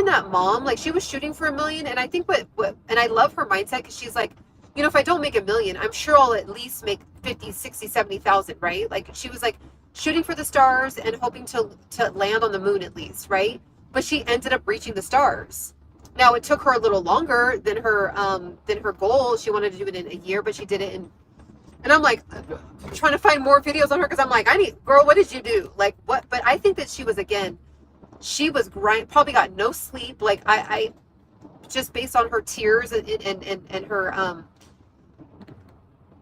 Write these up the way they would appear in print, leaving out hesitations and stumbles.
even that mom, like she was shooting for 1 million. And I think and I love her mindset, because she's like, you know, if I don't make 1 million, I'm sure I'll at least make 50, 60, 70,000, right? Like she was like shooting for the stars and hoping to land on the moon at least, right? But she ended up reaching the stars. Now it took her a little longer than her goal. She wanted to do it in a year, but she did it in. And I'm like trying to find more videos on her, because I'm like, girl, what did you do? Like what? But I think that she was probably got no sleep. Like I just based on her tears and her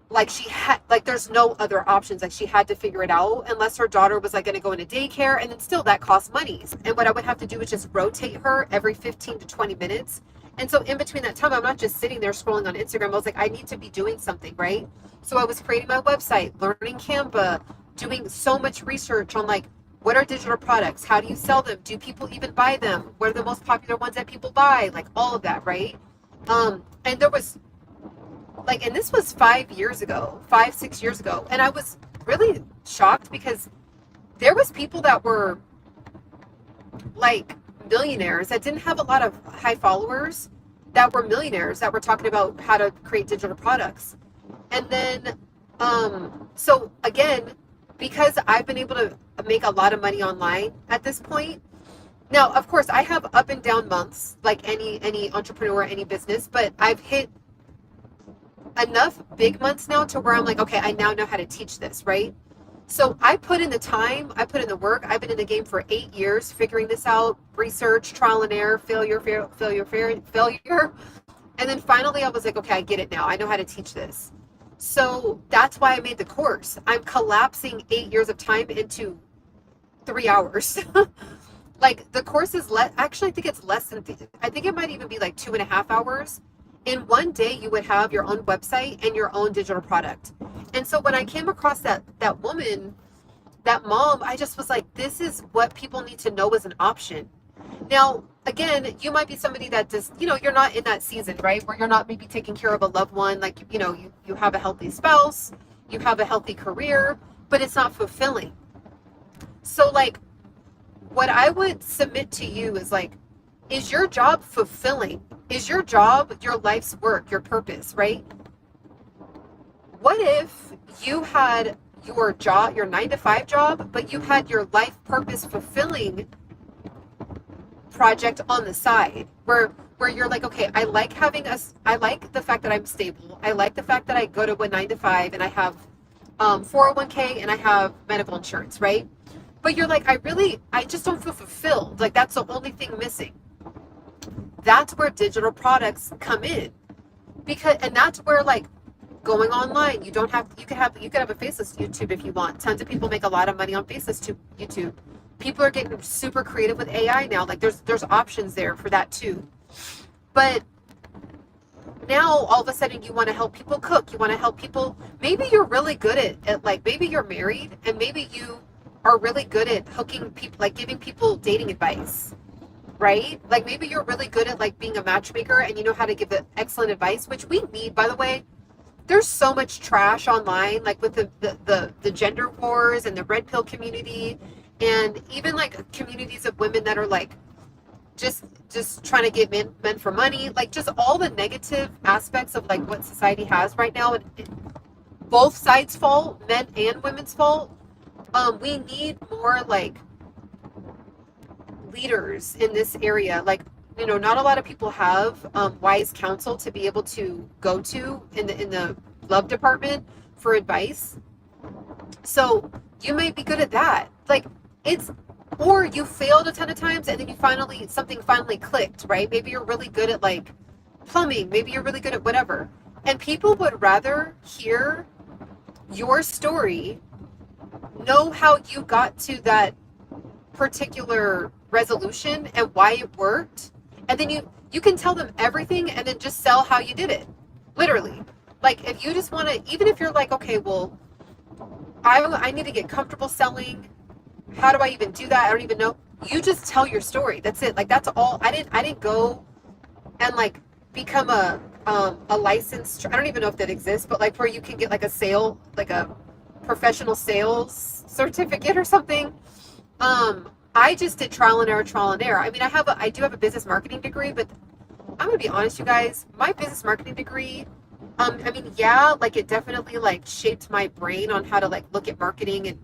like she had, like there's no other options. Like she had to figure it out, unless her daughter was like going to go into daycare, and then still that costs money. And what I would have to do is just rotate her every 15 to 20 minutes. And so in between that time, I'm not just sitting there scrolling on Instagram. I was like, I need to be doing something, right? So I was creating my website, learning Canva, doing so much research on like, what are digital products? How do you sell them? Do people even buy them? What are the most popular ones that people buy? Like all of that, right? And there was like, and this was 5, 6 years ago. And I was really shocked, because there was people that were like millionaires that didn't have a lot of high followers, that were millionaires, that were talking about how to create digital products. And then, so again, because I've been able to make a lot of money online at this point. Now, of course, I have up and down months, like any entrepreneur, any business, but I've hit enough big months now to where I'm like, okay, I now know how to teach this, right? So I put in the time, I put in the work. I've been in the game for 8 years, figuring this out, research, trial and error, failure. And then finally I was like, okay, I get it now. I know how to teach this. So that's why I made the course. I'm collapsing 8 years of time into 3 hours. Like the course is actually, I think it's less than, I think it might even be like 2.5 hours. In one day, you would have your own website and your own digital product. And so when I came across that woman, that mom, I just was like, this is what people need to know as an option. Now, again, you might be somebody that just, you're not in that season, right? Where you're not maybe taking care of a loved one. Like, you have a healthy spouse, you have a healthy career, but it's not fulfilling. So like, what I would submit to you is like, is your job fulfilling? Is your job your life's work, your purpose, right? What if you had your job, your 9-to-5 job, but you had your life purpose fulfilling project on the side, where you're like, okay, I like the fact that I'm stable. I like the fact that I go to a 9-to-5 and I have 401k and I have medical insurance, right? But you're like, I just don't feel fulfilled. Like that's the only thing missing. That's where digital products come in, and that's where like going online, you could have a faceless YouTube if you want. Tons of people make a lot of money on faceless YouTube. People are getting super creative with AI now. Like there's options there for that too. But now all of a sudden you want to help people cook. You want to help people. Maybe you're really good at like, maybe you're married and maybe you are really good at hooking people, like giving people dating advice. Right? Like maybe you're really good at like being a matchmaker and you know how to give the excellent advice, which we need, by the way. There's so much trash online, like with the gender wars and the red pill community, and even like communities of women that are like just trying to get men for money, like just all the negative aspects of like what society has right now, and both sides' fault, men and women's fault. We need more like leaders in this area. Like, not a lot of people have wise counsel to be able to go to in the love department for advice. So you may be good at that. Like or you failed a ton of times and then something finally clicked, right? Maybe you're really good at like plumbing. Maybe you're really good at whatever. And people would rather hear your story, know how you got to that particular resolution and why it worked, and then you can tell them everything and then just sell how you did it, literally. Like if you just want to, even if you're like, okay, well, I need to get comfortable selling, how do I even do that? I don't even know. You just tell your story. That's it. Like that's all. I didn't go and like become a licensed, I don't even know if that exists, but like where you can get like a professional sales certificate or something. I just did trial and error, trial and error. I mean, I do have a business marketing degree, but I'm gonna be honest, you guys, my business marketing degree, I mean, yeah, like it definitely like shaped my brain on how to like look at marketing and,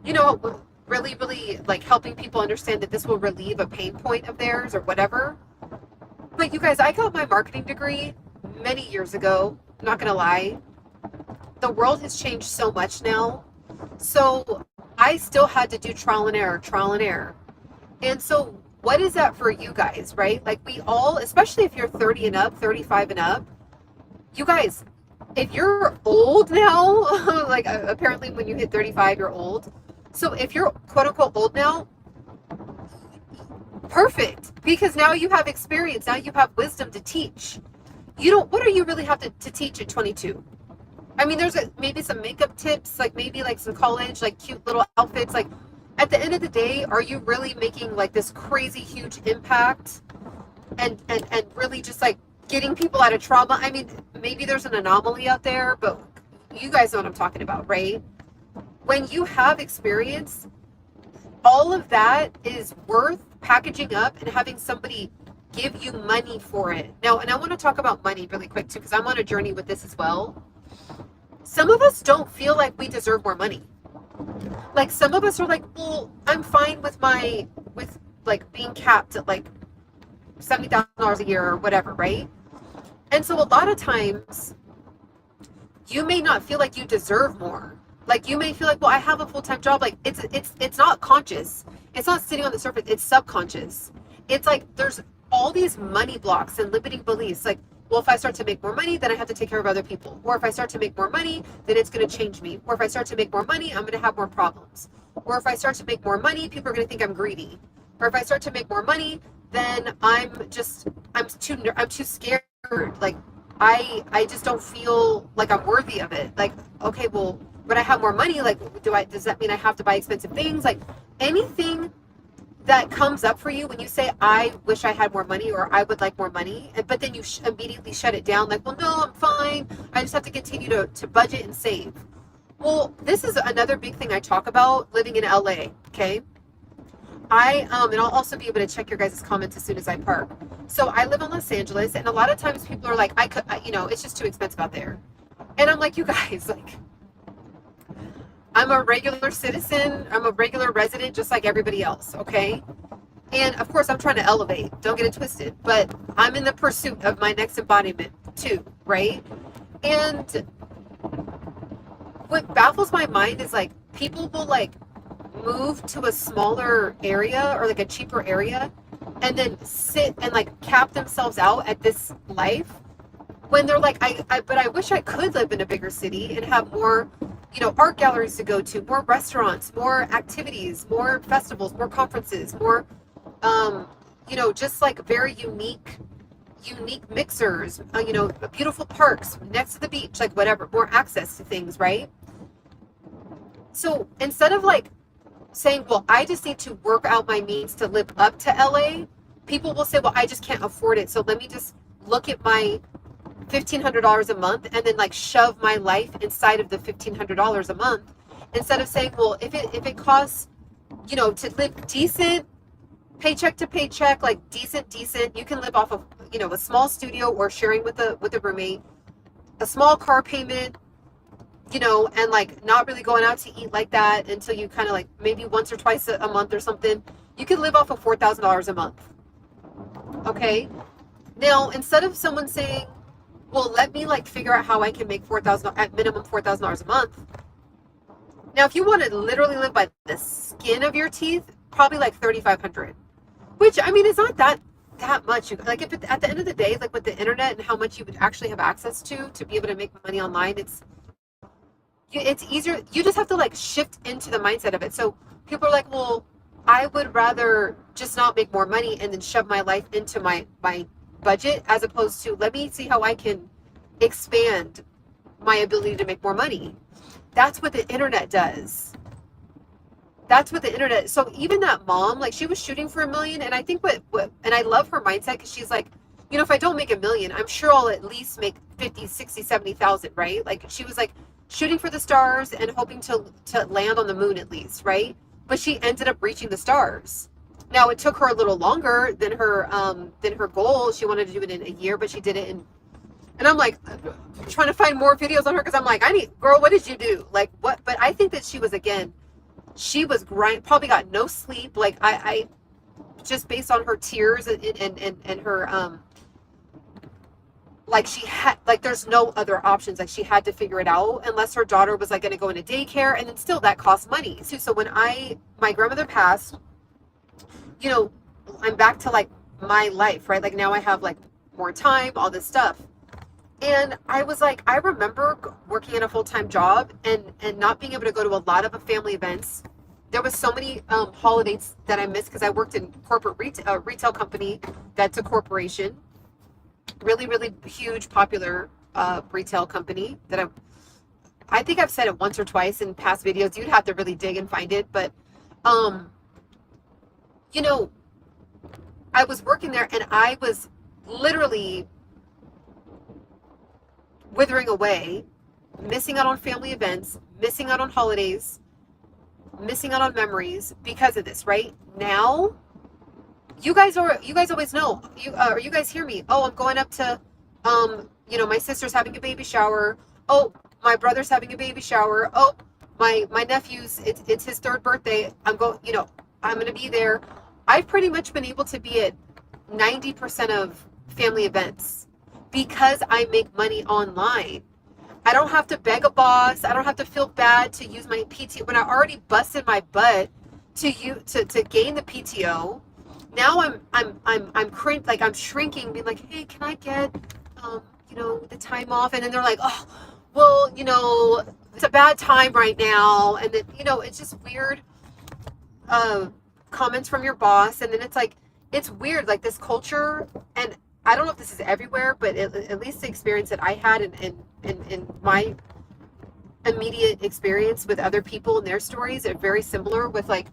you know, really, really like helping people understand that this will relieve a pain point of theirs or whatever. But you guys, I got my marketing degree many years ago. I'm not gonna lie. The world has changed so much now. So I still had to do trial and error, trial and error. And so what is that for you guys, right? Like we all, especially if you're 30 and up, 35 and up, you guys, if you're old now, like apparently when you hit 35, you're old. So if you're quote unquote old now, perfect, because now you have experience, now you have wisdom to teach. You don't, what do you really have to teach at 22? I mean, there's maybe some makeup tips, like maybe like some college, like cute little outfits. Like at the end of the day, are you really making like this crazy huge impact and really just like getting people out of trauma? I mean, maybe there's an anomaly out there, but you guys know what I'm talking about, right? When you have experience, all of that is worth packaging up and having somebody give you money for it. Now, and I want to talk about money really quick too, because I'm on a journey with this as well. Some of us don't feel like we deserve more money. Like some of us are like, well, I'm fine with like being capped at like $70,000 a year or whatever, right? And so a lot of times you may not feel like you deserve more. Like you may feel like, well, I have a full-time job. Like it's not conscious. It's not sitting on the surface. It's subconscious. It's like there's all these money blocks and limiting beliefs. Like, well, if I start to make more money, then I have to take care of other people. Or if I start to make more money, then it's going to change me. Or if I start to make more money, I'm going to have more problems. Or if I start to make more money, people are going to think I'm greedy. Or if I start to make more money, then I'm too scared. Like I just don't feel like I'm worthy of it. Like, okay, well, when I have more money, like, does that mean I have to buy expensive things? Like anything that comes up for you when you say, I wish I had more money or I would like more money, but then you immediately shut it down like, well, no, I'm fine. I just have to continue to budget and save. Well, this is another big thing I talk about living in LA, okay? And I'll also be able to check your guys' comments as soon as I park. So I live in Los Angeles, and a lot of times people are like, it's just too expensive out there. And I'm like, you guys, like, I'm a regular citizen. I'm a regular resident, just like everybody else, okay? And of course, I'm trying to elevate. Don't get it twisted. But I'm in the pursuit of my next embodiment too, right? And what baffles my mind is like people will like move to a smaller area or like a cheaper area and then sit and like cap themselves out at this life when they're like, but I wish I could live in a bigger city and have more, art galleries to go to, more restaurants, more activities, more festivals, more conferences, more, just like very unique mixers, beautiful parks next to the beach, like whatever, more access to things, right? So instead of like saying, well, I just need to work out my means to live up to LA, people will say, well, I just can't afford it. So let me just look at my $1,500 a month and then like shove my life inside of the $1,500 a month instead of saying, well, if it costs, to live decent, paycheck to paycheck, like decent, you can live off of, a small studio or sharing with a roommate, a small car payment, and like not really going out to eat like that until you kind of like maybe once or twice a month or something. You can live off of $4,000 a month. Okay. Now, instead of someone saying, well, let me like figure out how I can make at minimum $4,000 a month. Now, if you want to literally live by the skin of your teeth, probably like $3,500, which I mean, is not that much. Like if at the end of the day, like with the internet and how much you would actually have access to be able to make money online, it's easier. You just have to like shift into the mindset of it. So people are like, well, I would rather just not make more money and then shove my life into my budget as opposed to let me see how I can expand my ability to make more money. That's what the internet does. So even that mom, like she was shooting for $1 million, and I think and I love her mindset because she's like, if I don't make $1 million, I'm sure I'll at least make 50, 60, 70,000, right? Like she was like shooting for the stars and hoping to land on the moon at least, right? but she ended up reaching the stars. Now it took her a little longer than her goal. She wanted to do it in a year, but she did it in, and I'm like trying to find more videos on her because I'm like, girl, what did you do? Like what? But I think that she was probably got no sleep. Like I just based on her tears and her like she had, like there's no other options. Like she had to figure it out unless her daughter was like going to go into daycare, and then still that costs money. So when my grandmother passed, you know, I'm back to like my life, right? Like now I have like more time, all this stuff. And I was like, I remember working in a full-time job and not being able to go to a lot of family events. There was so many holidays that I missed because I worked in corporate retail company that's a corporation. Really, really huge, popular retail company that I think I've said it once or twice in past videos. You'd have to really dig and find it. But, you know, I was working there and I was literally withering away, missing out on family events, missing out on holidays, missing out on memories because of this, right? Now, you guys always know, you guys hear me. Oh, I'm going up to, you know, my sister's having a baby shower. Oh, my brother's having a baby shower. Oh, my nephew's, it's his 3rd birthday. I'm going to be there. I've pretty much been able to be at 90% of family events because I make money online. I don't have to beg a boss. I don't have to feel bad to use my PTO when I already busted my butt to gain the PTO. Now I'm shrinking, being like, hey, can I get, you know, the time off? And then they're like, oh, well, you know, it's a bad time right now. And then, you know, it's just weird comments from your boss. And then it's like, it's weird, like this culture. And I don't know if this is everywhere, but at least the experience that I had in my immediate experience with other people and their stories are very similar with like,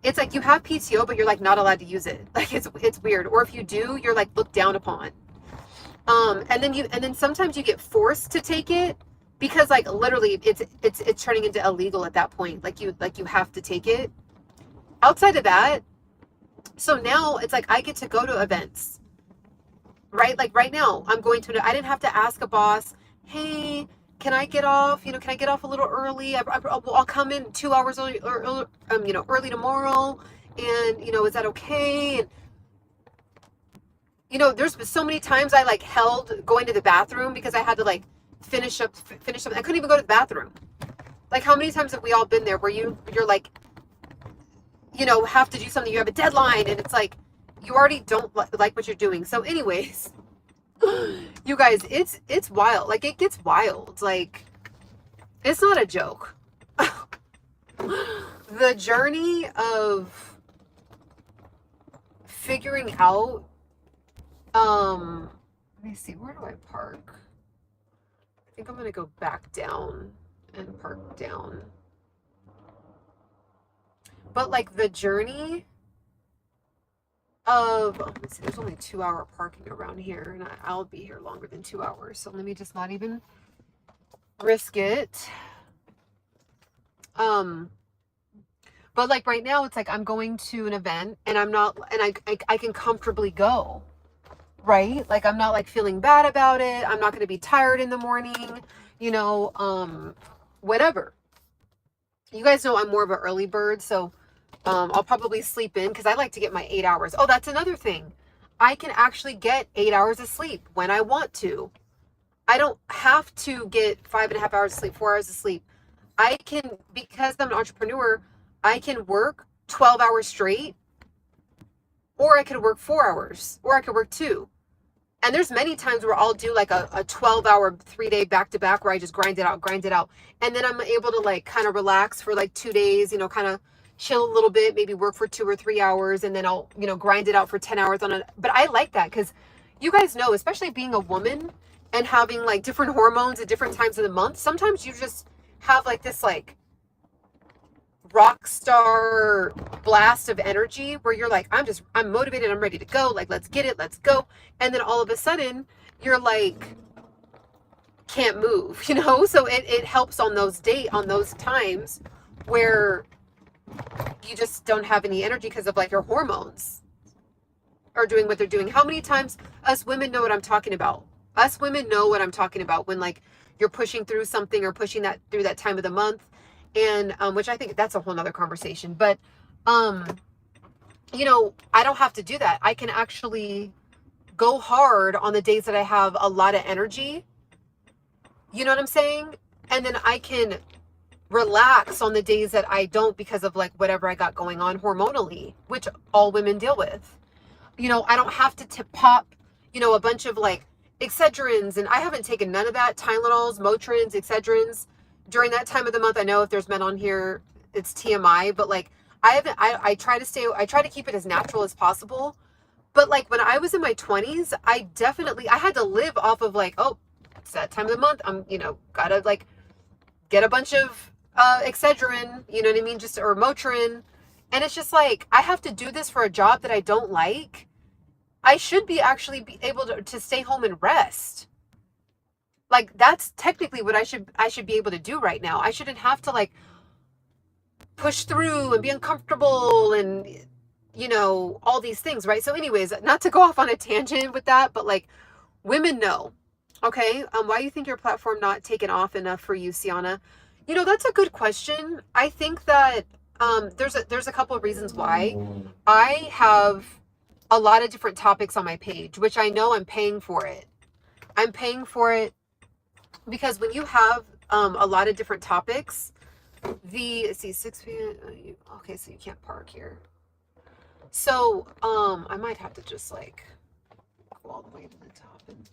it's like you have PTO, but you're like not allowed to use it. Like it's weird. Or if you do, you're like looked down upon. And then sometimes you get forced to take it because like literally it's turning into illegal at that point. Like you have to take it. Outside of that, so now it's like I get to go to events, right? Like right now I didn't have to ask a boss, hey, can I get off? You know, can I get off a little early? I'll come in 2 hours early, or you know, early tomorrow. And you know, is that okay? And you know, there's so many times I like held going to the bathroom because I had to like finish up. I couldn't even go to the bathroom. Like how many times have we all been there where you're like, you know, have to do something, you have a deadline, and it's like you already don't like what you're doing. So anyways, you guys, it's wild. Like it gets wild. Like it's not a joke. The journey of figuring out, let me see, where do I park? I think I'm gonna go back down and park down. But like the journey of, let's see, there's only 2-hour parking around here, and I'll be here longer than 2 hours. So let me just not even risk it. But like right now, it's like I'm going to an event, and I can comfortably go, right? Like I'm not like feeling bad about it. I'm not going to be tired in the morning, you know, whatever. You guys know I'm more of an early bird, so I'll probably sleep in because I like to get my 8 hours. Oh, that's another thing. I can actually get 8 hours of sleep when I want to. I don't have to get 5.5 hours of sleep, 4 hours of sleep. I can, because I'm an entrepreneur, I can work 12 hours straight, or I could work 4 hours, or I could work 2. And there's many times where I'll do like a 12-hour, 3-day back-to-back where I just grind it out. And then I'm able to like kind of relax for like 2 days, you know, kind of chill a little bit, maybe work for 2 or 3 hours, and then I'll, you know, grind it out for 10 hours on it. But I like that because you guys know, especially being a woman and having like different hormones at different times of the month, sometimes you just have like this like rock star blast of energy where you're like, I'm motivated, I'm ready to go, like let's get it, let's go. And then all of a sudden you're like can't move, you know. So it helps on those times where you just don't have any energy because of like your hormones are doing what they're doing. How many times us women know what I'm talking about? Us women know what I'm talking about when like you're pushing through something or pushing that through that time of the month. And which I think that's a whole nother conversation. But you know, I don't have to do that. I can actually go hard on the days that I have a lot of energy. You know what I'm saying? And then I can relax on the days that I don't because of like whatever I got going on hormonally, which all women deal with. You know, I don't have to pop, you know, a bunch of like Excedrins, and I haven't taken none of that, Tylenols, Motrins, Excedrins during that time of the month. I know if there's men on here, it's TMI, but like I try to keep it as natural as possible. But like when I was in my 20s, I had to live off of like, oh, it's that time of the month. I'm, you know, gotta like get a bunch of Excedrin, you know what I mean? Just, or Motrin. And it's just like, I have to do this for a job that I don't like. I should be actually be able to stay home and rest. Like that's technically what I should be able to do right now. I shouldn't have to like push through and be uncomfortable and, you know, all these things, right? So anyways, not to go off on a tangent with that, but like women know. Okay. Why do you think your platform not taken off enough for you, Ciana? You know, that's a good question. I think that there's a couple of reasons why. I have a lot of different topics on my page, which I know I'm paying for it. I'm paying for it because when you have a lot of different topics, let's see, 6 feet. Okay, so you can't park here. So I might have to just like go all the way to the top and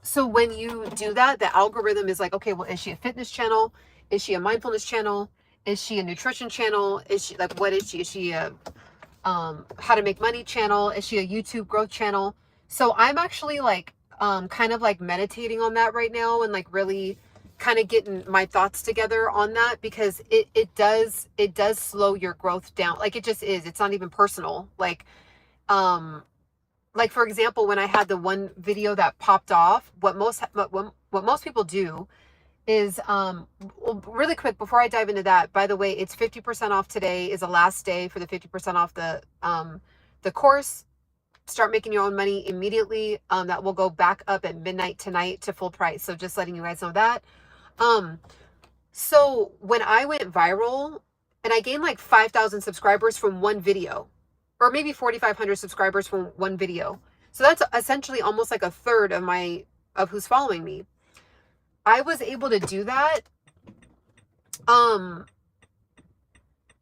so when you do that, the algorithm is like, okay, well, is she a fitness channel? Is she a mindfulness channel? Is she a nutrition channel? Is she like, what is she? Is she a how to make money channel? Is she a YouTube growth channel? So I'm actually like kind of like meditating on that right now and like really kind of getting my thoughts together on that, because it does slow your growth down. Like it just is. It's not even personal. Like for example, when I had the one video that popped off, what most people do is well, really quick before I dive into that, by the way, it's 50% off. Today is the last day for the 50% off the course. Start making your own money immediately. That will go back up at midnight tonight to full price. So just letting you guys know that. So when I went viral and I gained like 5,000 subscribers from one video, or maybe 4,500 subscribers from one video. So that's essentially almost like a third of who's following me. I was able to do that. Or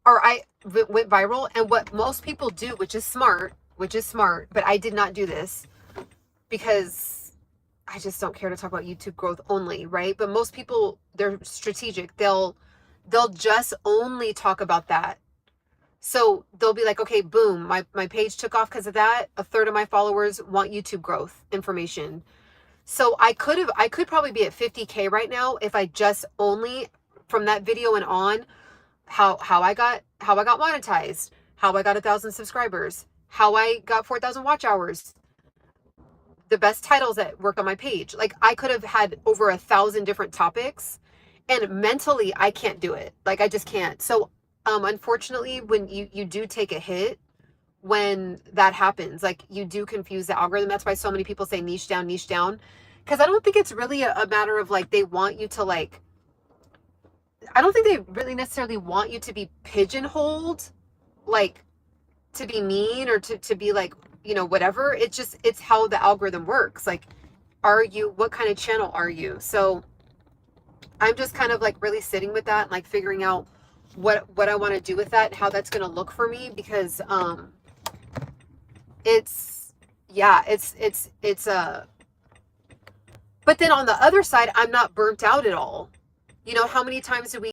I went viral. And what most people do, which is smart, but I did not do this because I just don't care to talk about YouTube growth only, right? But most people, they're strategic. They'll just only talk about that. So they'll be like, okay, boom, my page took off because of that. A third of my followers want YouTube growth information. So I could probably be at 50K right now if I just only from that video and on how I got monetized, how I got 1,000 subscribers, how I got 4,000 watch hours, the best titles that work on my page. Like I could have had over 1,000 different topics, and mentally I can't do it. Like I just can't. So unfortunately, when you do take a hit, when that happens, like you do confuse the algorithm. That's why so many people say niche down, because I don't think it's really a matter of like they want you to like, I don't think they really necessarily want you to be pigeonholed, like to be mean or to be like, you know, whatever. It's how the algorithm works. Like, what kind of channel are you? So I'm just kind of like really sitting with that and like figuring out what I want to do with that and how that's going to look for me, because but then on the other side, I'm not burnt out at all. You know, how many times do we